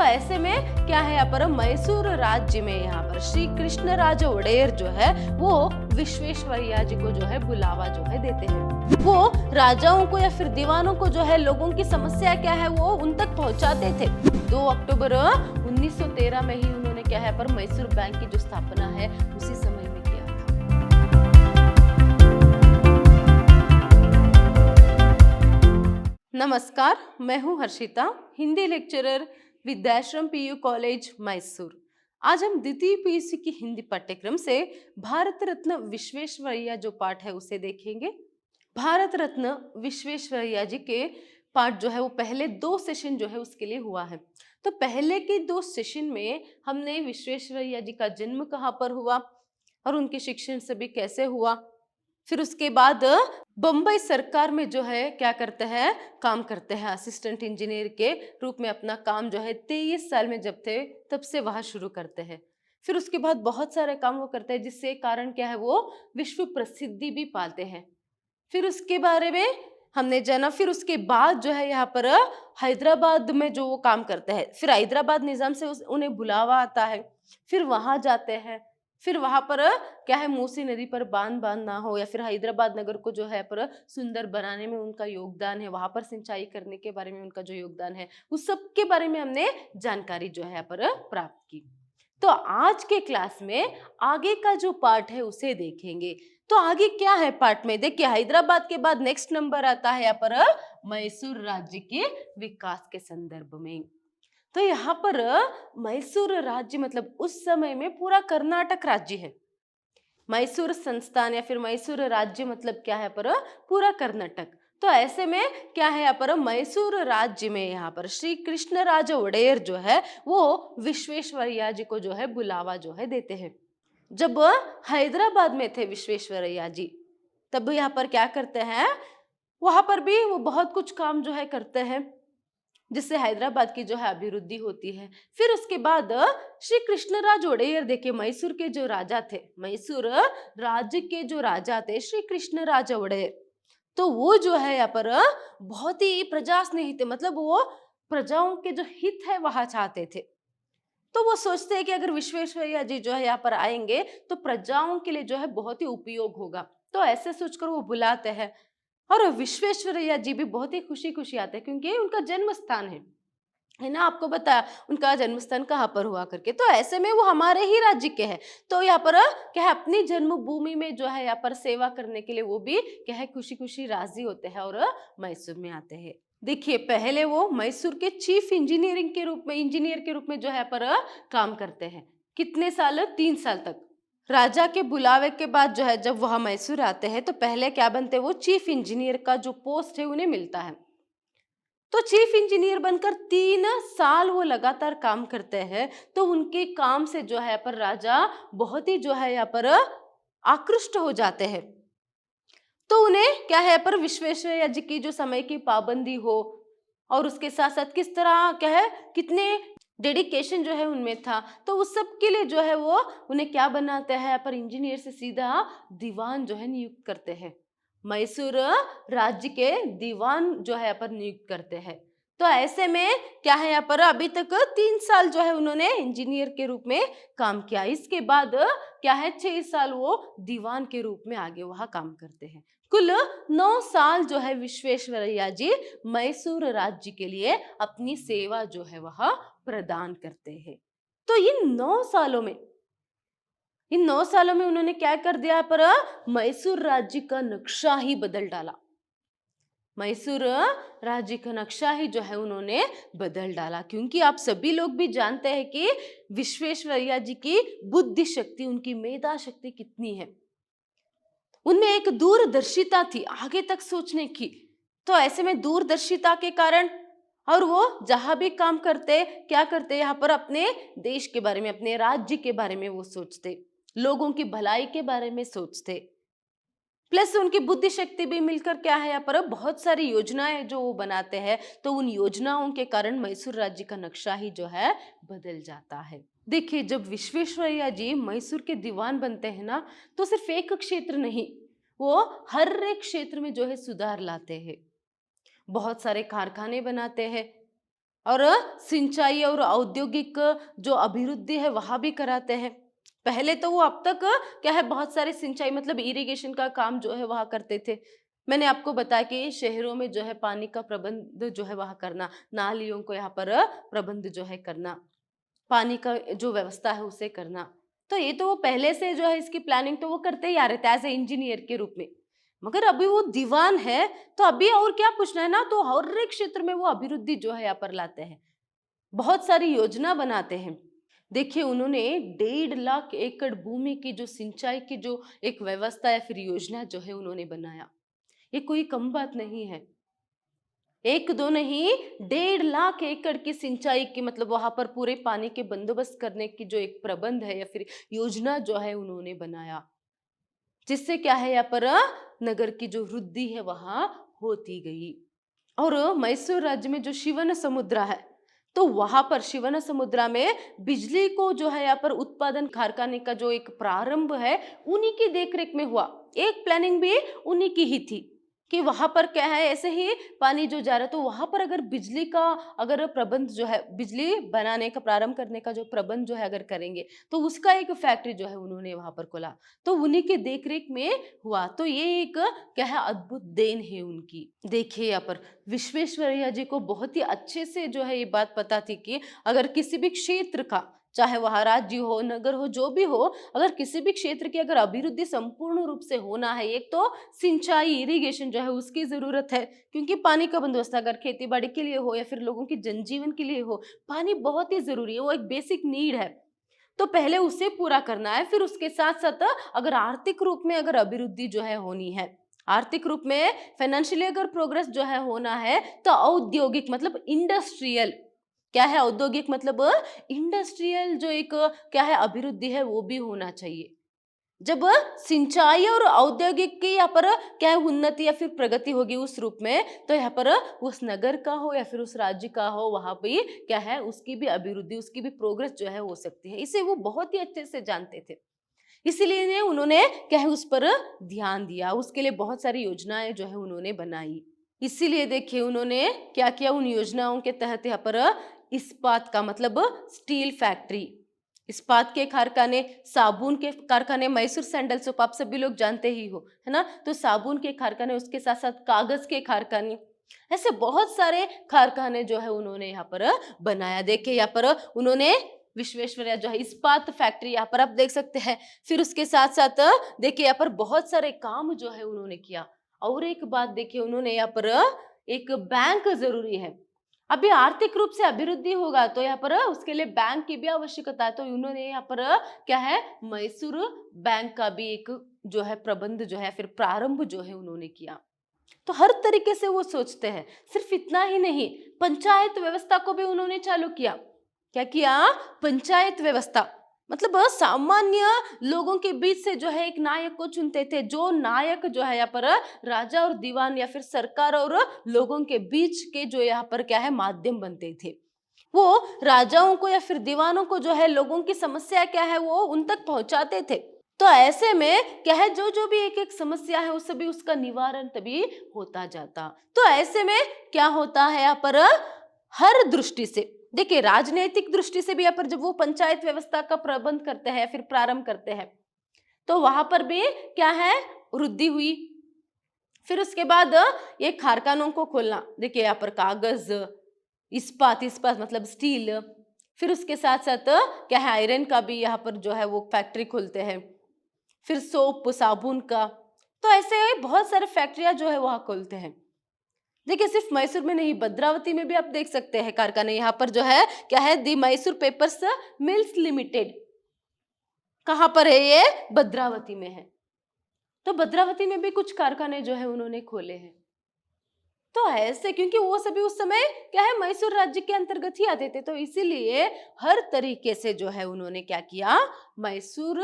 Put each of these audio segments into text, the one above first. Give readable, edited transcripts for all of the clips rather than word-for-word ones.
ऐसे में क्या है यहाँ पर मैसूर राज्य में यहाँ पर श्री कृष्णराज ओडेयर जो है वो विश्वेश्वरैया जी को जो है बुलावा जो है देते हैं। वो राजाओं को या फिर दीवानों को जो है लोगों की समस्या क्या है वो उन तक पहुंचाते थे। 2 अक्टूबर 1913 में ही उन्होंने क्या है पर मैसूर बैंक की जो स्थापना है उसी समय में किया था। नमस्कार, मैं हूं Harshita, Hindi lecturer Vidyashram PU college Mysore. आज हम द्वितीय पीयूसी की हिंदी पाठ्यक्रम से भारत रत्न विश्वेश्वरैया जो पाठ है उसे देखेंगे। भारत रत्न विश्वेश्वरैया जी के पाठ जो है वो पहले 2 सेशन जो है उसके लिए हुआ है। तो पहले के 2 सेशन में हमने विश्वेश्वरैया जी का जन्म कहाँ पर हुआ और उनके शिक्षण सभी कैसे हुआ, फिर उसके बाद बम्बई सरकार में जो है क्या करते हैं, काम करते हैं असिस्टेंट इंजीनियर के रूप में। अपना काम जो है 23 साल में जब थे तब से वहां शुरू करते हैं। फिर उसके बाद बहुत सारे काम वो करते हैं जिससे कारण क्या है वो विश्व प्रसिद्धि भी पाते हैं। फिर उसके बारे में हमने जाना। फिर उसके बाद जो है यहाँ पर हैदराबाद में जो वो काम करते हैं, फिर हैदराबाद निजाम से उन्हें बुलावा आता है, फिर वहां जाते हैं। फिर वहां पर क्या है मूसी नदी पर बांध बांधना हो या फिर हैदराबाद नगर को जो है पर सुंदर बनाने में उनका योगदान है, वहां पर सिंचाई करने के बारे में उनका जो योगदान है उस सब के बारे में हमने जानकारी जो है यहाँ पर प्राप्त की। तो आज के क्लास में आगे का जो पार्ट है उसे देखेंगे। तो आगे क्या है पार्ट में, देखिए हैदराबाद के बाद नेक्स्ट नंबर आता है यहाँ पर मैसूर राज्य के विकास के संदर्भ में। तो यहाँ पर मैसूर राज्य मतलब उस समय में पूरा कर्नाटक राज्य है। मैसूर संस्थान या फिर मैसूर राज्य मतलब क्या है पर पूरा कर्नाटक। तो ऐसे में क्या है यहाँ पर मैसूर राज्य में यहाँ पर श्री कृष्णराज ओडेयर जो है वो विश्वेश्वरैया जी को जो है बुलावा जो है देते हैं। जब हैदराबाद में थे विश्वेश्वरैया जी तब यहाँ पर क्या करते हैं, वहां पर भी वो बहुत कुछ काम जो है करते हैं जिससे हैदराबाद की जो है अभिवृद्धि होती है। फिर उसके बाद श्री कृष्णराज ओडेयर देखिए मैसूर के जो राजा थे, मैसूर राज्य के जो राजा थे श्री कृष्णराज ओडेयर, तो वो जो है यहाँ पर बहुत ही प्रजा स्नेही थे। मतलब वो प्रजाओं के जो हित है वहां चाहते थे। तो वो सोचते हैं कि अगर विश्वेश्वरैया जी जो है यहाँ पर आएंगे तो प्रजाओं के लिए जो है बहुत ही उपयोग होगा। तो ऐसे सोचकर वो बुलाते हैं और विश्वेश्वरैया जी भी बहुत ही खुशी खुशी आते हैं क्योंकि उनका जन्म स्थान है ना, आपको बताया उनका जन्म स्थान कहाँ पर हुआ करके। तो ऐसे में वो हमारे ही राज्य के हैं, तो यहाँ पर क्या है अपनी जन्मभूमि में जो है यहाँ पर सेवा करने के लिए वो भी क्या है खुशी खुशी राजी होते हैं और मैसूर में आते हैं। देखिए पहले वो मैसूर के चीफ इंजीनियर के रूप में जो है पर काम करते हैं। कितने साल, 3 साल तक। राजा के बुलावे के बाद जो है जब वह मैसूर आते हैं तो पहले क्या बनते हैं, वो चीफ इंजीनियर का जो पोस्ट है उन्हें मिलता है। तो चीफ इंजीनियर बनकर 3 साल वो लगातार काम करते हैं। तो उनके काम से जो है पर राजा बहुत ही जो है यहाँ पर आकृष्ट हो जाते हैं। तो उन्हें क्या है पर विश्वेश्वरैया जी की जो समय की पाबंदी हो और उसके साथ साथ किस तरह क्या है कितने डेडिकेशन जो है उनमें था, तो उस सब के लिए जो है वो उन्हें क्या बनाते हैं पर इंजीनियर से सीधा दीवान जो है नियुक्त करते हैं। मैसूर राज्य के दीवान जो है पर नियुक्त करते हैं। तो ऐसे में क्या है यहाँ पर अभी तक 3 साल जो है उन्होंने इंजीनियर के रूप में काम किया। इसके बाद क्या है 6 साल वो दीवान के रूप में आगे वहां काम करते हैं। कुल 9 साल जो है विश्वेश्वरैया जी मैसूर राज्य के लिए अपनी सेवा जो है वह प्रदान करते हैं। तो इन 9 सालों में उन्होंने क्या कर दिया पर मैसूर राज्य का नक्शा ही बदल डाला। मैसूर राज्य का नक्शा ही जो है उन्होंने बदल डाला, क्योंकि आप सभी लोग भी जानते हैं कि विश्वेश्वरैया जी की बुद्धि शक्ति, उनकी मेधा शक्ति कितनी है। उनमें एक दूरदर्शिता थी आगे तक सोचने की। तो ऐसे में दूरदर्शिता के कारण और वो जहां भी काम करते क्या करते, यहाँ पर अपने देश के बारे में, अपने राज्य के बारे में वो सोचते, लोगों की भलाई के बारे में सोचते। प्लस उनकी बुद्धि शक्ति भी मिलकर क्या है यहाँ पर बहुत सारी योजनाएं जो वो बनाते हैं। तो उन योजनाओं के कारण मैसूर राज्य का नक्शा ही जो है बदल जाता है। देखिए जब विश्वेश्वरैया जी मैसूर के दीवान बनते हैं ना, तो सिर्फ एक क्षेत्र नहीं, वो हर एक क्षेत्र में जो है सुधार लाते हैं। बहुत सारे कारखाने बनाते हैं, और सिंचाई और औद्योगिक जो अभिवृद्धि है वहाँ भी कराते हैं। पहले तो वो अब तक क्या है बहुत सारे सिंचाई मतलब इरिगेशन का काम जो है वहाँ करते थे। मैंने आपको बताया कि शहरों में जो है पानी का प्रबंध जो है वहाँ करना, नालियों को यहाँ पर प्रबंध जो है करना, पानी का जो व्यवस्था है उसे करना। तो ये तो वो पहले से जो है इसकी प्लानिंग तो वो करते ही आ रहे थे एज़ ए इंजीनियर के रूप में। मगर अभी वो दीवान है, तो अभी और क्या पूछना है ना, तो हर एक क्षेत्र में वो अभिवृद्धि जो है यहाँ पर लाते हैं। बहुत सारी योजना बनाते हैं। देखिए उन्होंने 1.5 लाख एकड़ भूमि की जो सिंचाई की जो एक व्यवस्था या फिर योजना जो है उन्होंने बनाया। ये कोई कम बात नहीं है। एक दो नहीं, 1.5 लाख एकड़ की सिंचाई की मतलब वहां पर पूरे पानी के बंदोबस्त करने की जो एक प्रबंध है या फिर योजना जो है उन्होंने बनाया, जिससे क्या है यहाँ पर नगर की जो वृद्धि है वहां होती गई। और मैसूर राज्य में जो शिवन समुद्र है, तो वहां पर शिवन समुद्र में बिजली को जो है यहाँ पर उत्पादन कारखाने का जो एक प्रारंभ है उन्हीं की देखरेख में हुआ। एक प्लानिंग भी उन्हीं की ही थी कि वहां पर क्या है ऐसे ही पानी जो जा रहा है, तो वहां पर अगर बिजली का अगर प्रबंध जो है बिजली बनाने का प्रारंभ करने का जो प्रबंध जो है अगर करेंगे, तो उसका एक फैक्ट्री जो है उन्होंने वहां पर खोला। तो उन्हीं के देखरेख में हुआ। तो ये एक क्या है अद्भुत देन है उनकी। देखिए यहाँ पर विश्वेश्वरैया जी को बहुत ही अच्छे से जो है ये बात पता थी कि अगर किसी भी क्षेत्र का, चाहे वह राज्य हो नगर हो जो भी हो, अगर किसी भी क्षेत्र की अगर अभिवृद्धि संपूर्ण रूप से होना है, एक तो सिंचाई इरिगेशन जो है उसकी जरूरत है, क्योंकि पानी का बंदोबस्त अगर खेती बाड़ी के लिए हो या फिर लोगों की जनजीवन के लिए हो, पानी बहुत ही जरूरी है, वो एक बेसिक नीड है। तो पहले उसे पूरा करना है, फिर उसके साथ साथ अगर आर्थिक रूप में अगर अभिवृद्धि जो है होनी है, आर्थिक रूप में फाइनेंशियली अगर प्रोग्रेस जो है होना है, तो औद्योगिक मतलब इंडस्ट्रियल, क्या है औद्योगिक मतलब इंडस्ट्रियल जो एक क्या है अभिवृद्धि है वो भी होना चाहिए। जब सिंचाई और औद्योगिक की यहाँ पर क्या है उन्नति या फिर प्रगति होगी उस रूप में, तो यहाँ पर उस नगर का हो या फिर उस राज्य का हो, वहां पे क्या है उसकी भी अभिवृद्धि उसकी भी प्रोग्रेस जो है हो सकती है। इसे वो बहुत ही अच्छे से जानते थे, इसीलिए उन्होंने क्या है उस पर ध्यान दिया, उसके लिए बहुत सारी योजनाएं जो है उन्होंने बनाई। इसीलिए देखिए उन्होंने क्या किया, उन योजनाओं के तहत यहाँ पर इस्पात का मतलब स्टील फैक्ट्री, इस्पात के कारखाने, साबुन के कारखाने, मैसूर सैंडल सोप आप सभी लोग जानते ही हो, है ना, तो साबुन के कारखाने, उसके साथ साथ कागज के कारखाने, ऐसे बहुत सारे कारखाने जो है उन्होंने यहाँ पर बनाया। देखिए यहाँ पर उन्होंने विश्वेश्वरैया जो है इस्पात फैक्ट्री यहाँ पर आप देख सकते हैं। फिर उसके साथ साथ देखिए यहाँ पर बहुत सारे काम जो है उन्होंने किया। और एक बात देखिए उन्होंने यहाँ पर एक बैंक जरूरी है, अभी आर्थिक रूप से अभिवृद्धि होगा तो यहाँ पर उसके लिए बैंक की भी आवश्यकता है, तो उन्होंने यहाँ पर क्या है मैसूर बैंक का भी एक जो है प्रबंध जो है फिर प्रारंभ जो है उन्होंने किया। तो हर तरीके से वो सोचते हैं। सिर्फ इतना ही नहीं, पंचायत व्यवस्था को भी उन्होंने चालू किया। क्या किया? पंचायत व्यवस्था मतलब सामान्य लोगों के बीच से जो है एक नायक को चुनते थे, जो नायक जो है यहाँ पर राजा और दीवान या फिर सरकार और लोगों के बीच के जो यहाँ पर क्या है माध्यम बनते थे। वो राजाओं को या फिर दीवानों को जो है लोगों की समस्या क्या है वो उन तक पहुंचाते थे। तो ऐसे में क्या है जो जो भी एक एक समस्या है उस भी उसका निवारण तभी होता जाता। तो ऐसे में क्या होता है यहाँ पर हर दृष्टि से, देखिए राजनीतिक दृष्टि से भी यहाँ पर जब वो पंचायत व्यवस्था का प्रबंध करते हैं फिर प्रारंभ करते हैं, तो वहां पर भी क्या है वृद्धि हुई। फिर उसके बाद ये कारखानों को खोलना, देखिए यहाँ पर कागज, इस्पात, इस्पात मतलब स्टील, फिर उसके साथ साथ क्या है आयरन का भी यहाँ पर जो है वो फैक्ट्री खोलते हैं, फिर सोप साबुन का, तो ऐसे बहुत सारे फैक्ट्रियां जो है वहां खोलते हैं। देखिए सिर्फ मैसूर में नहीं, भद्रावती में भी आप देख सकते हैं कारखाने। यहाँ पर जो है क्या है दी मैसूर पेपर्स मिल्स लिमिटेड, कहाँ पर है ये? भद्रावती में है। तो भद्रावती में भी कुछ कारखाने जो है उन्होंने खोले हैं। तो ऐसे क्योंकि वो सभी उस समय क्या है मैसूर राज्य के अंतर्गत ही आते थे, तो इसीलिए हर तरीके से जो है उन्होंने क्या किया, मैसूर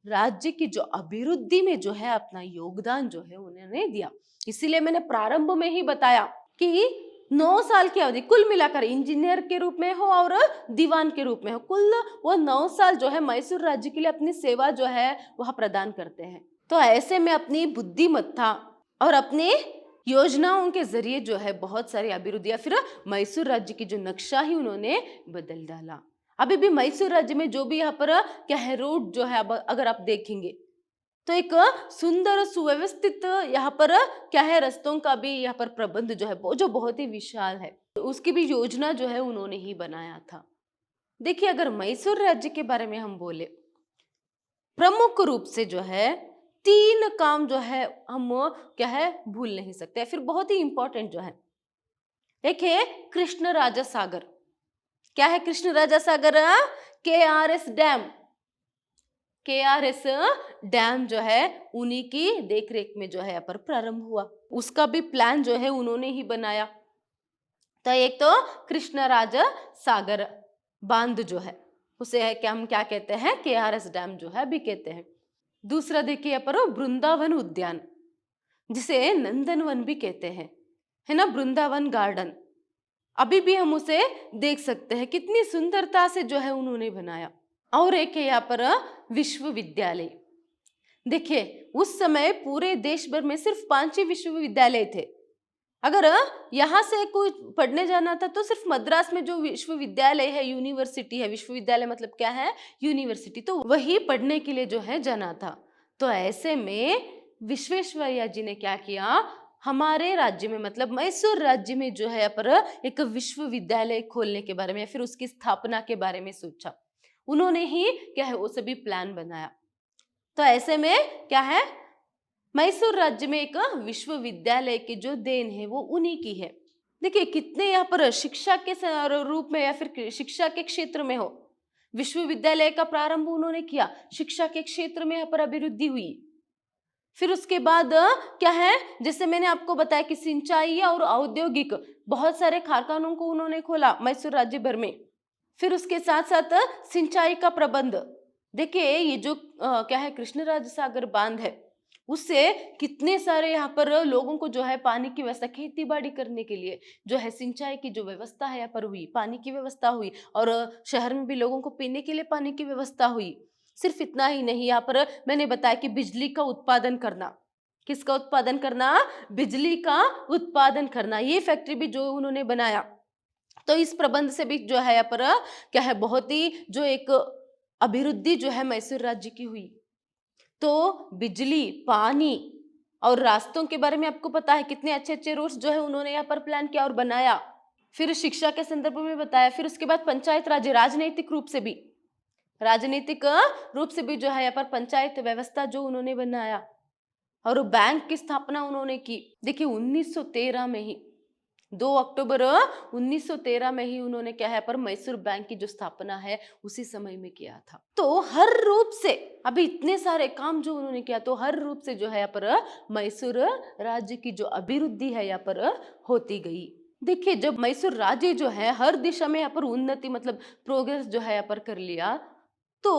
राज्य की जो अभिवृद्धि में जो है अपना योगदान जो है उन्होंने दिया। इसीलिए मैंने प्रारंभ में ही बताया कि 9 साल की अवधि कुल मिलाकर इंजीनियर के रूप में हो और दीवान के रूप में हो, कुल वो 9 साल जो है मैसूर राज्य के लिए अपनी सेवा जो है वह प्रदान करते हैं। तो ऐसे में अपनी बुद्धिमत्ता और अपनी योजनाओं के जरिए जो है बहुत सारी अभिवृद्धि या फिर मैसूर राज्य की जो नक्शा ही उन्होंने बदल डाला। अभी भी मैसूर राज्य में जो भी यहाँ पर क्या है रोड जो है, अब अगर आप देखेंगे तो एक सुंदर सुव्यवस्थित यहाँ पर क्या है रस्तों का भी यहाँ पर प्रबंध जो है वो जो बहुत ही विशाल है, तो उसकी भी योजना जो है उन्होंने ही बनाया था। देखिए अगर मैसूर राज्य के बारे में हम बोले, प्रमुख रूप से जो है तीन काम जो है हम क्या है भूल नहीं सकते, या फिर बहुत ही इंपॉर्टेंट जो है। एक है कृष्ण राजा सागर। क्या है कृष्ण राजा सागर? KRS dam. KRS डैम जो है उन्हीं की देखरेख में जो है यहाँ पर प्रारंभ हुआ, उसका भी प्लान जो है उन्होंने ही बनाया। तो एक तो कृष्ण राजा सागर बांध जो है उसे है क्या हम क्या कहते हैं, KRS डैम जो है भी कहते हैं। दूसरा देखिए यहाँ पर वृंदावन उद्यान, जिसे नंदनवन भी कहते हैं, है ना, वृंदावन गार्डन। अभी भी हम उसे देख सकते हैं, कितनी सुंदरता से जो है उन्होंने बनाया। और एक है यहाँ पर विश्वविद्यालय। देखिए उस समय पूरे देश भर में सिर्फ 5 ही विश्वविद्यालय थे। अगर यहाँ से कोई पढ़ने जाना था तो सिर्फ मद्रास में जो विश्वविद्यालय है, यूनिवर्सिटी है, विश्वविद्यालय मतलब क्या है, यूनिवर्सिटी, तो वही पढ़ने के लिए जो है जाना था। तो ऐसे में विश्वेश्वरैया जी ने क्या किया, हमारे राज्य में मतलब मैसूर राज्य में जो है पर एक विश्वविद्यालय खोलने के बारे में या फिर उसकी स्थापना के बारे में सोचा। उन्होंने ही क्या है वो सभी प्लान बनाया। तो ऐसे में क्या है, मैसूर राज्य में एक विश्वविद्यालय की जो देन है वो उन्हीं की है। देखिए कितने यहाँ पर शिक्षा के रूप में या फिर शिक्षा के क्षेत्र में हो, विश्वविद्यालय का प्रारंभ उन्होंने किया, शिक्षा के क्षेत्र में यहाँ पर अभिवृद्धि हुई। फिर उसके बाद क्या है, जैसे मैंने आपको बताया कि सिंचाई और औद्योगिक बहुत सारे कारखानों को उन्होंने खोला मैसूर राज्य भर में। फिर उसके साथ साथ सिंचाई का प्रबंध। देखिए ये जो क्या है कृष्णराज सागर बांध है, उससे कितने सारे यहाँ पर लोगों को जो है पानी की व्यवस्था, खेती बाड़ी करने के लिए जो है सिंचाई की जो व्यवस्था है यहाँ पर हुई, पानी की व्यवस्था हुई, और शहर में भी लोगों को पीने के लिए पानी की व्यवस्था हुई। सिर्फ इतना ही नहीं, यहाँ पर मैंने बताया कि बिजली का उत्पादन करना, किसका उत्पादन करना, बिजली का उत्पादन करना, ये फैक्ट्री भी जो उन्होंने बनाया। तो इस प्रबंध से भी जो है यहाँ पर क्या है बहुत ही जो एक अभिवृद्धि जो है मैसूर राज्य की हुई। तो बिजली, पानी और रास्तों के बारे में आपको पता है, कितने अच्छे अच्छे रोड्स जो है उन्होंने यहाँ पर प्लान किया और बनाया। फिर शिक्षा के संदर्भ में बताया। फिर उसके बाद पंचायत राज, राजनीतिक रूप से भी, राजनीतिक रूप से भी जो है यहाँ पर पंचायत व्यवस्था जो उन्होंने बनाया, और बैंक की स्थापना उन्होंने की। देखिए 1913 में ही, 2 अक्टूबर 1913 में ही उन्होंने क्या है पर मैसूर बैंक की जो स्थापना है उसी समय में किया था। तो हर रूप से अभी इतने सारे काम जो उन्होंने किया, तो हर रूप से जो है यहाँ पर मैसूर राज्य की जो अभिवृद्धि है यहाँ पर होती गई। देखिए जब मैसूर राज्य जो है हर दिशा में यहाँ पर उन्नति मतलब प्रोग्रेस जो है यहाँ पर कर लिया, तो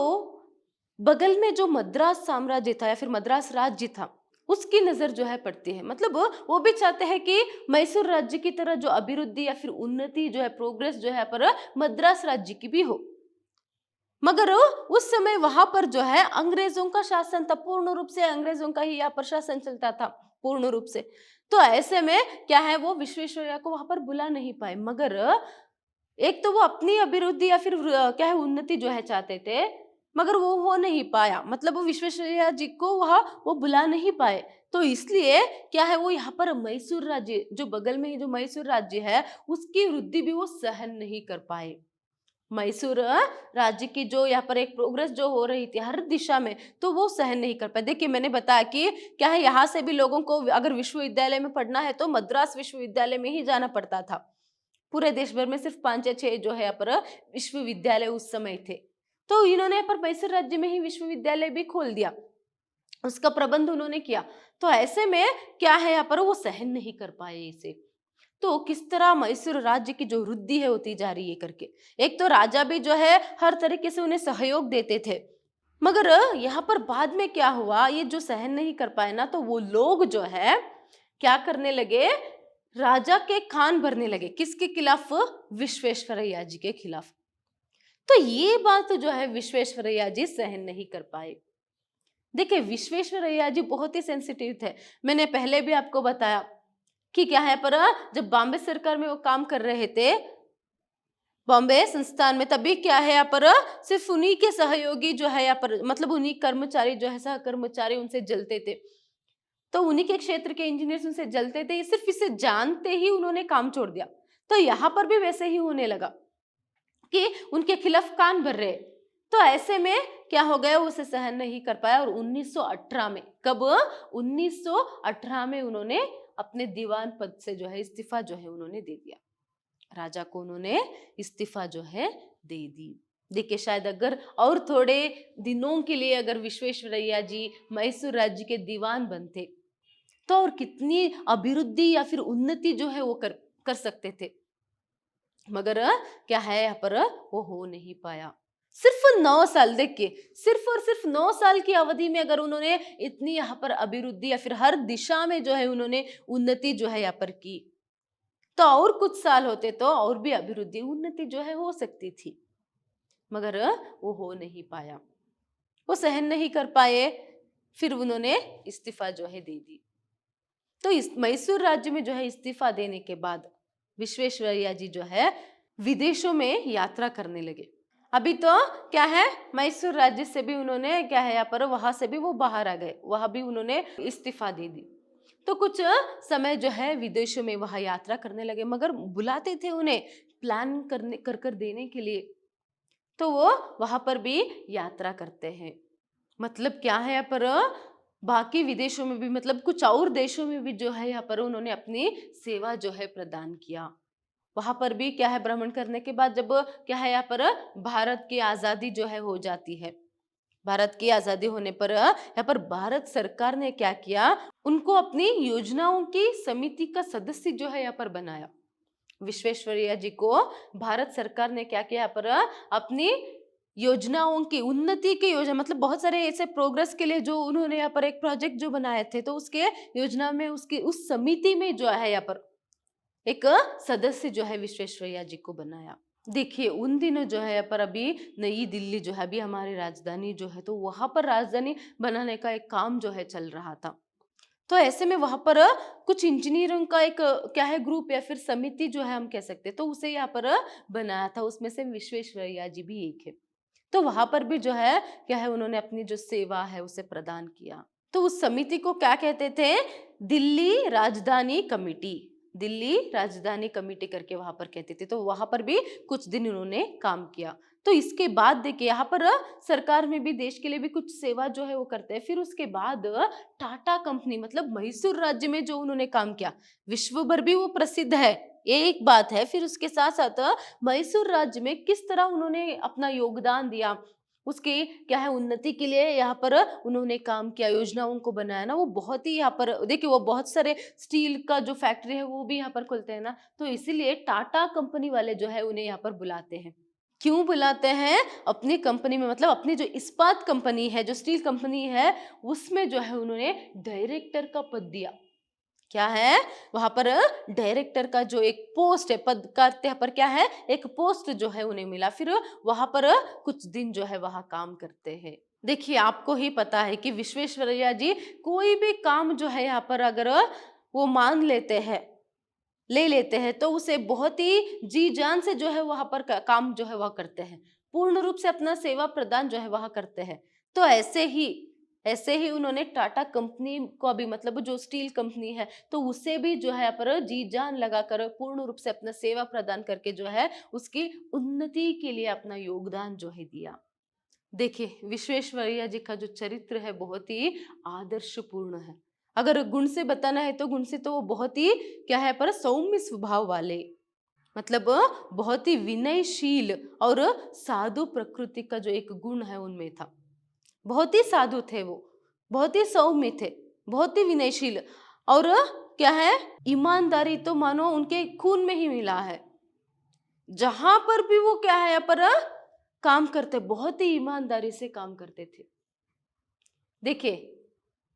बगल में जो मद्रास साम्राज्य था या फिर मद्रास राज्य था उसकी नजर जो है पड़ती है। मतलब वो भी चाहते हैं कि मैसूर राज्य की तरह जो अभिवृद्धि या फिर उन्नति जो है, प्रोग्रेस जो है पर मद्रास राज्य की भी हो। मगर उस समय वहां पर जो है अंग्रेजों का शासन था, पूर्ण रूप से अंग्रेजों का ही यहाँ पर शासन चलता था पूर्ण रूप से। तो ऐसे में क्या है वो विश्वेश्वरैया को वहां पर बुला नहीं पाए। मगर एक तो वो अपनी अभिवृद्धि या फिर क्या है उन्नति जो है चाहते थे, मगर वो हो नहीं पाया। मतलब वो विश्वेश्वरैया जी को वहां वो बुला नहीं पाए। तो इसलिए क्या है वो यहाँ पर मैसूर राज्य जो बगल में ही जो मैसूर राज्य है उसकी वृद्धि भी वो सहन नहीं कर पाए। मैसूर राज्य की जो यहाँ पर एक प्रोग्रेस जो हो रही थी हर दिशा में, तो वो सहन नहीं कर पाए। देखिए मैंने बताया कि क्या है यहाँ से भी लोगों को अगर विश्वविद्यालय में पढ़ना है तो मद्रास विश्वविद्यालय में ही जाना पड़ता था। पूरे देश भर में सिर्फ 5 या 6 जो है यहाँ पर विश्वविद्यालय उस समय थे। तो इन्होंने यहाँ पर मैसूर राज्य में ही विश्वविद्यालय भी खोल दिया, उसका प्रबंध उन्होंने किया। तो ऐसे में क्या है यहाँ पर वो सहन नहीं कर पाए इसे। तो किस तरह मैसूर राज्य की जो वृद्धि है होती जा रही है करके, एक तो राजा भी जो है हर तरीके से उन्हें सहयोग देते थे। मगर यहाँ पर बाद में क्या हुआ, ये जो सहन नहीं कर पाए ना, तो वो लोग जो है क्या करने लगे, राजा के कान भरने लगे। किसके खिलाफ, विश्वेश्वरैया जी के खिलाफ। तो ये बात जो है विश्वेश्वरैया जी सहन नहीं कर पाए। देखिए विश्वेश्वरैया जी बहुत ही सेंसिटिव थे, मैंने पहले भी आपको बताया। कि क्या है पर जब बॉम्बे सरकार में वो काम कर रहे थे, बॉम्बे संस्थान में, तभी क्या है यहाँ पर सिर्फ उन्हीं के सहयोगी जो है यहाँ पर मतलब उन्हीं कर्मचारी जो है सहकर्मचारी उनसे जलते थे। तो उन्हीं के क्षेत्र के इंजीनियर्स उनसे जलते थे, सिर्फ इसे जानते ही उन्होंने काम छोड़ दिया। तो यहाँ पर भी वैसे ही होने लगा कि उनके खिलाफ कान भर रहे। तो ऐसे में क्या हो गया, उसे सहन नहीं कर पाया और 1918 में, कब, 1918 में उन्होंने अपने दीवान पद से जो है इस्तीफा जो है उन्होंने दे दिया। राजा को उन्होंने इस्तीफा जो है दे दी। देखिए शायद अगर और थोड़े दिनों के लिए अगर विश्वेश्वरैया जी मैसूर राज्य के दीवान बनते तो और कितनी अभिवृद्धि या फिर उन्नति जो है वो कर सकते थे, मगर क्या है यहाँ पर वो हो नहीं पाया। सिर्फ 9 साल, देखिए सिर्फ और सिर्फ 9 साल की अवधि में अगर उन्होंने इतनी यहाँ पर अभिवृद्धि या फिर हर दिशा में जो है उन्होंने उन्नति जो है यहाँ पर की, तो और कुछ साल होते तो और भी अभिवृद्धि उन्नति जो है हो सकती थी, मगर वो हो नहीं पाया, वो सहन नहीं कर पाए, फिर उन्होंने इस्तीफा जो है दे दी। तो इस मैसूर राज्य में जो है इस्तीफा देने के बाद विश्वेश्वरैया जी जो है विदेशों में यात्रा करने लगे। अभी तो क्या है, मैसूर राज्य से भी उन्होंने क्या है यहाँ पर वहां से भी वो बाहर आ गए, वहां भी उन्होंने इस्तीफा दे दी। तो कुछ समय जो है विदेशों में वहां यात्रा करने लगे, मगर बुलाते थे उन्हें प्लान करने कर देने के लिए, तो वो वहां पर भी यात्रा करते हैं। मतलब क्या है यहाँ पर बाकी विदेशों में भी मतलब कुछ और देशों में भी जो है यहाँ पर उन्होंने अपनी सेवा जो है प्रदान किया। वहां पर भी क्या है भ्रमण करने के बाद जब क्या है यहाँ पर भारत की आजादी जो है हो जाती है, भारत की आजादी होने पर यहाँ पर भारत सरकार ने क्या किया, उनको अपनी योजनाओं की समिति का सदस्य जो है यहाँ पर बनाया। विश्वेश्वरैया जी को भारत सरकार ने क्या किया, यहाँ पर अपनी योजनाओं की उन्नति की योजना मतलब बहुत सारे ऐसे प्रोग्रेस के लिए जो उन्होंने यहाँ पर एक प्रोजेक्ट जो बनाए थे, तो उसके योजना में उसकी उस समिति में जो है यहाँ पर एक सदस्य जो है विश्वेश्वरैया जी को बनाया। देखिए उन दिनों जो है यहाँ पर अभी नई दिल्ली जो है अभी हमारी राजधानी जो है, तो वहां पर राजधानी बनाने का एक काम जो है चल रहा था। तो ऐसे में वहां पर कुछ इंजीनियरों का एक क्या है ग्रुप या फिर समिति जो है हम कह सकते हैं, तो उसे यहाँ पर बनाया था, उसमें से विश्वेश्वरैया जी भी एक है। तो वहां पर भी जो है क्या है उन्होंने अपनी जो सेवा है उसे प्रदान किया। तो उस समिति को क्या कहते थे, दिल्ली राजधानी कमेटी, दिल्ली राजधानी कमेटी करके वहां पर कहते थे। तो वहां पर भी कुछ दिन उन्होंने काम किया। तो इसके बाद देखिए यहाँ पर सरकार में भी देश के लिए भी कुछ सेवा जो है वो करते हैं। फिर उसके बाद टाटा कंपनी मतलब मैसूर राज्य में जो उन्होंने काम किया विश्व भर भी वो प्रसिद्ध है, ये एक बात है। फिर उसके साथ साथ मैसूर राज्य में किस तरह उन्होंने अपना योगदान दिया, उसकी क्या है उन्नति के लिए यहाँ पर उन्होंने काम किया, योजनाओं को बनाया ना, वो बहुत ही यहाँ पर देखिए वो बहुत सारे स्टील का जो फैक्ट्री है वो भी यहाँ पर खुलते हैं ना, तो इसीलिए टाटा कंपनी वाले जो है उन्हें यहाँ पर बुलाते हैं। क्यों बुलाते हैं, अपनी कंपनी में मतलब अपनी जो इस्पात कंपनी है, जो स्टील कंपनी है, उसमें जो है उन्होंने डायरेक्टर का पद दिया। क्या है वहां पर डायरेक्टर का जो एक पोस्ट है, पद का यहाँ पर क्या है एक पोस्ट जो है उन्हें मिला। फिर वहां पर कुछ दिन जो है वहां काम करते हैं। देखिए आपको ही पता है कि विश्वेश्वरैया जी कोई भी काम जो है यहाँ पर अगर वो मान लेते हैं, ले लेते हैं, तो उसे बहुत ही जी जान से जो है वहां पर काम जो है वह करते हैं, पूर्ण रूप से अपना सेवा प्रदान जो है वह करते हैं। तो ऐसे ही उन्होंने टाटा कंपनी को भी मतलब जो स्टील कंपनी है तो उसे भी जो है यहाँ पर जी जान लगाकर पूर्ण रूप से अपना सेवा प्रदान करके जो है उसकी उन्नति के लिए अपना योगदान जो है दिया। देखिए विश्वेश्वरैया जी का जो चरित्र है बहुत ही आदर्शपूर्ण है। अगर गुण से बताना है तो गुण से तो वो बहुत ही क्या है पर सौम्य स्वभाव वाले, मतलब बहुत ही विनयशील और साधु प्रकृति का जो एक गुण है उनमें था। बहुत ही साधु थे वो, बहुत ही सौम्य थे, बहुत ही विनयशील, और क्या है ईमानदारी तो मानो उनके खून में ही मिला है। जहां पर भी वो क्या है यहाँ पर काम करते बहुत ही ईमानदारी से काम करते थे। देखिए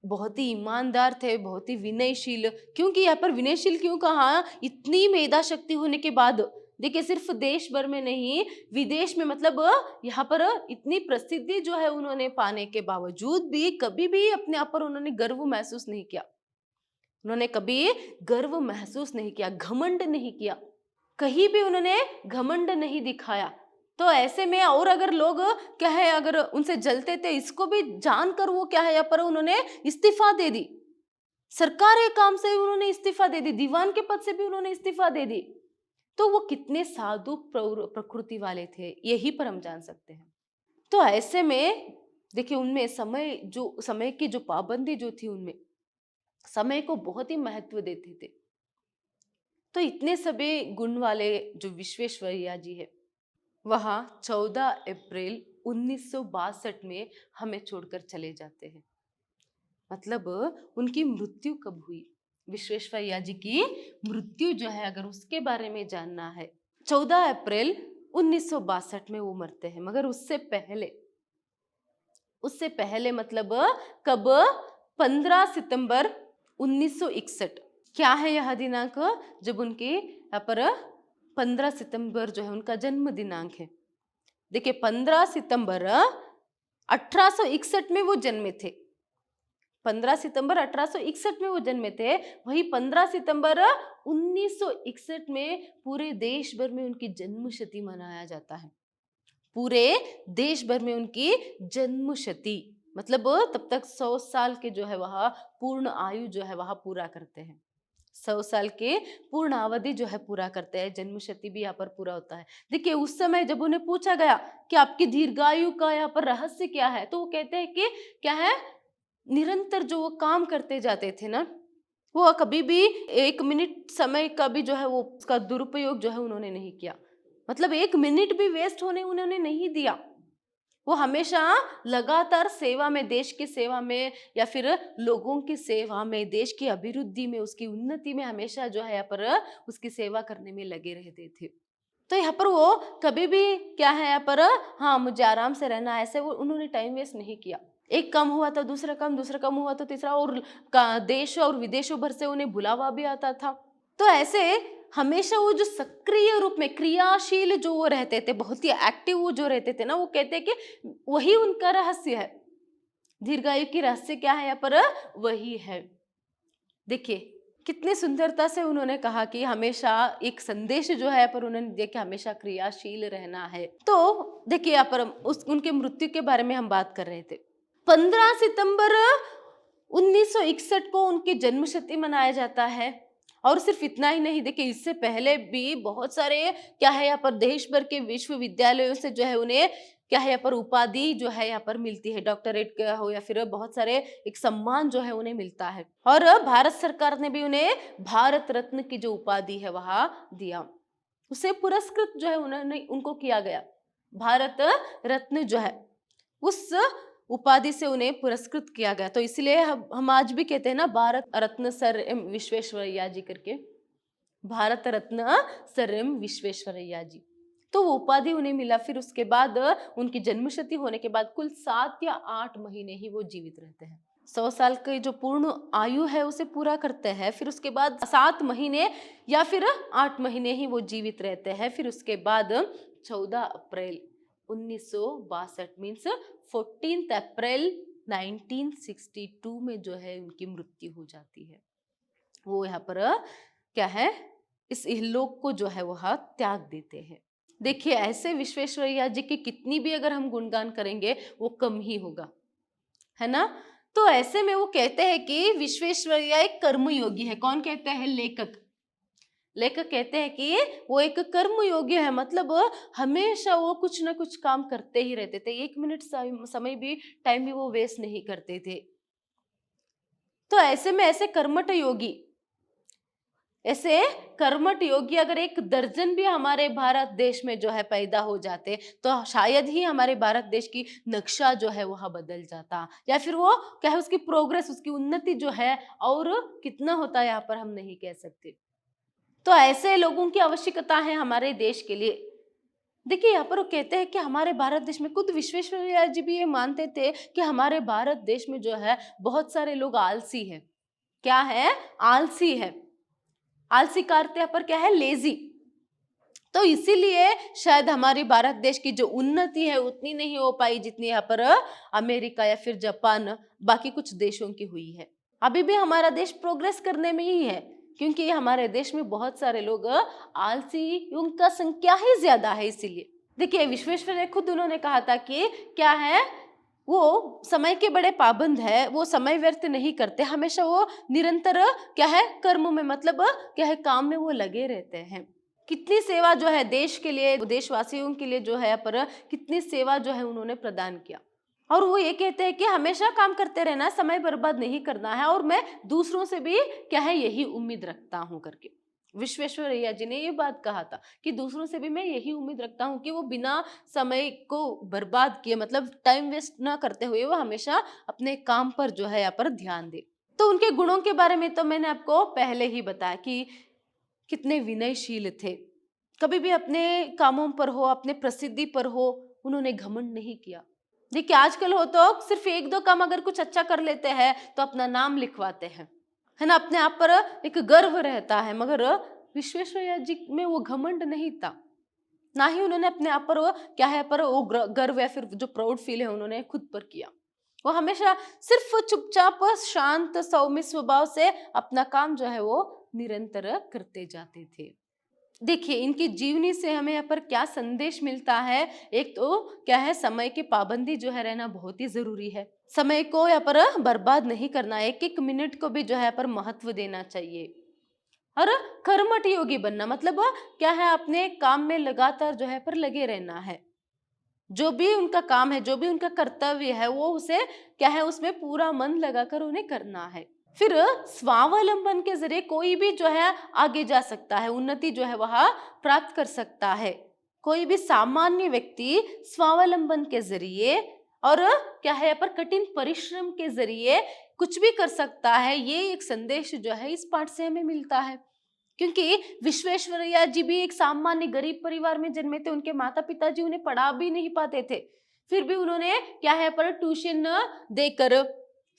बहुत ही ईमानदार थे, बहुत ही विनयशील। क्योंकि यहाँ पर विनयशील क्यों कहा, इतनी मेधा शक्ति होने के बाद देखिए सिर्फ देश भर में नहीं विदेश में मतलब यहाँ पर इतनी प्रसिद्धि जो है उन्होंने पाने के बावजूद भी कभी भी अपने आप पर उन्होंने गर्व महसूस नहीं किया। उन्होंने कभी गर्व महसूस नहीं किया, घमंड नहीं किया, कहीं भी उन्होंने घमंड नहीं दिखाया। तो ऐसे में और अगर लोग क्या है, अगर उनसे जलते थे, इसको भी जानकर वो क्या है यहाँ पर उन्होंने इस्तीफा दे दी, सरकारी काम से उन्होंने इस्तीफा दे दी, दीवान के पद से भी उन्होंने इस्तीफा दे दी। तो वो कितने साधु प्रकृति वाले थे, यही पर हम जान सकते हैं। तो ऐसे में देखिए, उनमें समय की जो पाबंदी जो थी, उनमें समय को बहुत ही महत्व देते थे। तो इतने सभी गुण वाले जो विश्वेश्वरैया जी है, वह 14 अप्रैल 1962 में हमें छोड़कर चले जाते हैं। मतलब उनकी मृत्यु कब हुई, विश्वेश्वरैया जी की मृत्यु जो है, अगर उसके बारे में जानना है, 14 अप्रैल 1962 में वो मरते हैं। मगर उससे पहले मतलब कब, 15 सितंबर 1961। क्या है यह दिनांक, जब उनके यहाँ पर 15 सितंबर जो है उनका जन्म दिनांक है। देखिए 15 सितंबर 1861 में वो जन्मे थे, 15 सितंबर 1861 में वो जन्मे थे। वही 15 सितंबर 1961 में पूरे देश भर में उनकी जन्मशती मनाया जाता है। पूरे देश भर में उनकी जन्मशती, मतलब तब तक 100 साल के जो है वह पूर्ण आयु जो है वह पूरा करते हैं, 100 साल के पूर्ण अवधि जो है पूरा करते हैं, जन्मशती भी यहाँ पर पूरा होता है। देखिए उस समय जब उन्हें पूछा गया कि आपकी दीर्घायु का यहाँ पर रहस्य क्या है, तो वो कहते हैं कि क्या है, निरंतर जो वो काम करते जाते थे ना, वो कभी भी 1 मिनट समय का भी जो है वो उसका दुरुपयोग जो है उन्होंने नहीं किया। मतलब 1 मिनट भी वेस्ट होने उन्होंने नहीं दिया। वो हमेशा लगातार सेवा में, देश की सेवा में, या फिर लोगों की सेवा में, देश की अभिवृद्धि में, उसकी उन्नति में हमेशा जो है यहाँ पर उसकी सेवा करने में लगे रहते थे। तो यहाँ पर वो कभी भी क्या है यहाँ पर, हाँ मुझे आराम से रहना है, ऐसे वो उन्होंने टाइम वेस्ट नहीं किया। एक काम हुआ तो दूसरा काम, दूसरा काम हुआ तो तीसरा, और देश और विदेशों भर से उन्हें बुलावा भी आता था। तो ऐसे हमेशा वो जो सक्रिय रूप में क्रियाशील जो वो रहते थे, बहुत ही एक्टिव वो जो रहते थे ना, वो कहते हैं कि वही उनका रहस्य है, दीर्घायु की रहस्य क्या है यहाँ पर, वही है। देखिए कितने सुंदरता से उन्होंने कहा कि हमेशा एक संदेश जो है पर उन्होंने दिया कि हमेशा क्रियाशील रहना है। तो देखिए यहाँ पर उस उनके मृत्यु के बारे में हम बात कर रहे थे। 15 सितंबर 1961 को उनकी जन्मशती मनाया जाता है। और सिर्फ इतना ही नहीं, देखिए इससे पहले भी बहुत सारे क्या है यहाँ पर देश भर के विश्वविद्यालयों से जो है उन्हें क्या है यहाँ पर उपाधि जो है यहाँ पर मिलती है, डॉक्टरेट का हो या फिर बहुत सारे एक सम्मान जो है उन्हें मिलता है। और भारत सरकार ने भी उन्हें भारत रत्न की जो उपाधि है वह दिया, उसे पुरस्कृत जो है उन्होंने उनको किया गया, भारत रत्न जो है उस उपाधि से उन्हें पुरस्कृत किया गया। तो इसलिए हम आज भी कहते हैं ना, भारत रत्न सर एम विश्वेश्वरैया जी करके, भारत रत्न सर एम विश्वेश्वरैया जी। तो वो उपाधि उन्हें मिला। फिर उसके बाद उनकी जन्मशती होने के बाद कुल 7 या 8 महीने ही वो जीवित रहते हैं। 100 साल की जो पूर्ण आयु है उसे पूरा करते हैं, फिर उसके बाद 7 महीने या फिर 8 महीने ही वो जीवित रहते हैं। फिर उसके बाद 14 अप्रैल 1962 मीन्स 14 अप्रैल 1962 में जो है उनकी मृत्यु हो जाती है। वो यहाँ पर क्या है, इस इहलोक को जो है वह त्याग देते हैं। देखिए ऐसे विश्वेश्वरैया जी की कितनी भी अगर हम गुणगान करेंगे वो कम ही होगा, है ना। तो ऐसे में वो कहते हैं कि विश्वेश्वरैया एक कर्मयोगी है। कौन कहते हैं, लेखक। लेखक कहते हैं कि वो एक कर्मयोगी है, मतलब हमेशा वो कुछ ना कुछ काम करते ही रहते थे, 1 मिनट समय भी, टाइम भी वो वेस्ट नहीं करते थे। तो ऐसे में ऐसे कर्मठ योगी अगर 1 दर्जन भी हमारे भारत देश में जो है पैदा हो जाते, तो शायद ही हमारे भारत देश की नक्शा जो है वह बदल जाता, या फिर वो क्या है उसकी प्रोग्रेस, उसकी उन्नति जो है और कितना होता है यहाँ पर हम नहीं कह सकते। तो ऐसे लोगों की आवश्यकता है हमारे देश के लिए। देखिए यहाँ पर वो कहते हैं कि हमारे भारत देश में, खुद विश्वेश्वरैया जी भी ये मानते थे कि हमारे भारत देश में जो है बहुत सारे लोग आलसी हैं। क्या है, आलसी है। आलसी का अर्थ यहाँ पर क्या है, लेजी। तो इसीलिए शायद हमारी भारत देश की जो उन्नति है उतनी नहीं हो पाई जितनी यहाँ पर अमेरिका या फिर जापान, बाकी कुछ देशों की हुई है। अभी भी हमारा देश प्रोग्रेस करने में ही है, क्योंकि हमारे देश में बहुत सारे लोग आलसी, उनका संख्या ही ज्यादा है। इसीलिए देखिए, विश्वेश्वरैया खुद उन्होंने कहा था कि क्या है, वो समय के बड़े पाबंद है, वो समय व्यर्थ नहीं करते, हमेशा वो निरंतर क्या है कर्म में, मतलब क्या है काम में वो लगे रहते हैं। कितनी सेवा जो है देश के लिए, देशवासियों के लिए जो है पर कितनी सेवा जो है उन्होंने प्रदान किया। और वो ये कहते हैं कि हमेशा काम करते रहना है, समय बर्बाद नहीं करना है, और मैं दूसरों से भी क्या है यही उम्मीद रखता हूँ करके विश्वेश्वरैया जी ने ये बात कहा था कि दूसरों से भी मैं यही उम्मीद रखता हूँ कि वो बिना समय को बर्बाद किए, मतलब टाइम वेस्ट ना करते हुए, वो हमेशा अपने काम पर जो है यहाँ पर ध्यान दे। तो उनके गुणों के बारे में तो मैंने आपको पहले ही बताया कि कितने विनयशील थे, कभी भी अपने कामों पर हो, अपने प्रसिद्धि पर हो, उन्होंने घमंड नहीं किया। देखिए, आजकल हो तो सिर्फ एक दो काम अगर कुछ अच्छा कर लेते हैं तो अपना नाम लिखवाते हैं, है ना, अपने आप पर एक गर्व रहता है, मगर विश्वेश्वरैया जी में वो घमंड नहीं था, ना ही उन्होंने अपने आप पर वो क्या है पर वो गर्व या फिर जो प्राउड फील है उन्होंने खुद पर किया। वो हमेशा सिर्फ चुपचाप शांत सौम्य स्वभाव से अपना काम जो है वो निरंतर करते जाते थे। देखिए, इनकी जीवनी से हमें यहाँ पर क्या संदेश मिलता है। एक तो क्या है, समय की पाबंदी जो है रहना बहुत ही जरूरी है, समय को यहाँ पर बर्बाद नहीं करना, एक एक मिनट को भी जो है यहाँ पर महत्व देना चाहिए। और कर्मठ योगी बनना मतलब क्या है, अपने काम में लगातार जो है पर लगे रहना है, जो भी उनका काम है, जो भी उनका कर्तव्य है, वो उसे क्या है उसमें पूरा मन लगाकर उन्हें करना है। फिर स्वावलंबन के जरिए कोई भी जो है आगे जा सकता है, उन्नति जो है वह प्राप्त कर सकता है। कोई भी सामान्य व्यक्ति स्वावलंबन के जरिए और क्या है पर कठिन परिश्रम के जरिए कुछ भी कर सकता है, ये एक संदेश जो है इस पाठ से हमें मिलता है। क्योंकि विश्वेश्वरैया जी भी एक सामान्य गरीब परिवार में जन्मे थे, उनके माता पिता जी उन्हें पढ़ा भी नहीं पाते थे, फिर भी उन्होंने क्या है पर ट्यूशन देकर,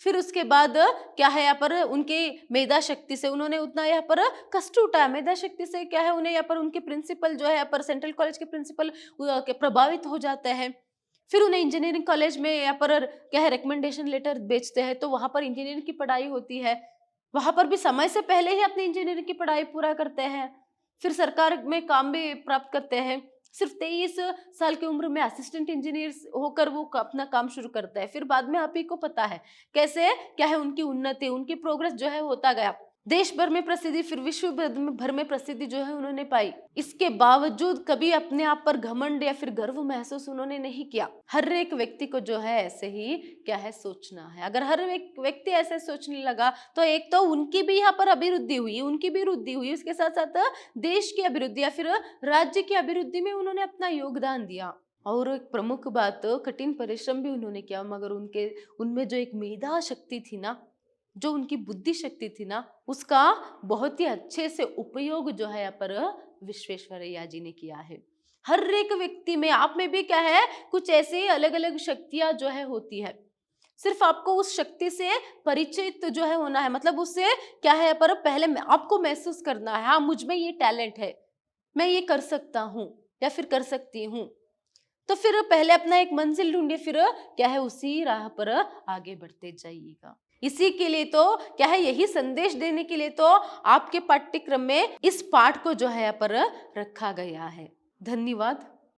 फिर उसके बाद क्या है यहाँ पर उनके मेधा शक्ति से उन्होंने उतना यहाँ पर कष्ट उठाया, मेधा शक्ति से क्या है उन्हें यहाँ पर उनके प्रिंसिपल जो है यहाँ पर सेंट्रल कॉलेज के प्रिंसिपल प्रभावित हो जाते हैं। फिर उन्हें इंजीनियरिंग कॉलेज में यहाँ पर क्या है रिकमेंडेशन लेटर बेचते हैं, तो वहां पर इंजीनियरिंग की पढ़ाई होती है, वहां पर भी समय से पहले ही अपनी इंजीनियरिंग की पढ़ाई पूरा करते हैं। फिर सरकार में काम भी प्राप्त करते हैं, सिर्फ 23 साल की उम्र में असिस्टेंट इंजीनियर होकर वो अपना काम शुरू करता है। फिर बाद में आप ही को पता है कैसे क्या है उनकी उन्नति, उनकी प्रोग्रेस जो है होता गया, देश भर में प्रसिद्धि, फिर विश्व भर में प्रसिद्धि जो है उन्होंने पाई। इसके बावजूद कभी अपने आप पर घमंड या फिर गर्व महसूस उन्होंने नहीं किया। हर एक व्यक्ति को जो है ऐसे ही क्या है सोचना है। अगर हर एक व्यक्ति ऐसे सोचने लगा तो एक तो उनकी भी यहाँ पर अभिवृद्धि हुई, उनकी भी वृद्धि हुई, उसके साथ साथ देश की अभिवृद्धि या फिर राज्य की अभिवृद्धि में उन्होंने अपना योगदान दिया। और एक प्रमुख बात, कठिन परिश्रम भी उन्होंने किया, मगर उनके उनमें जो एक मेधा शक्ति थी ना, जो उनकी बुद्धि शक्ति थी ना, उसका बहुत ही अच्छे से उपयोग जो है यहाँ पर विश्वेश्वरैया जी ने किया है। हर एक व्यक्ति में, आप में भी क्या है कुछ ऐसे अलग अलग शक्तियां जो है होती है, सिर्फ आपको उस शक्ति से परिचित जो है होना है, मतलब उससे क्या है पर पहले आपको महसूस करना है, हाँ मुझ में ये टैलेंट है, मैं ये कर सकता हूँ या फिर कर सकती हूँ। तो फिर पहले अपना एक मंजिल ढूंढिए, फिर क्या है उसी राह पर आगे बढ़ते जाइएगा। इसी के लिए तो क्या है, यही संदेश देने के लिए तो आपके पाठ्यक्रम में इस पाठ को जो है यहाँ पर रखा गया है। धन्यवाद।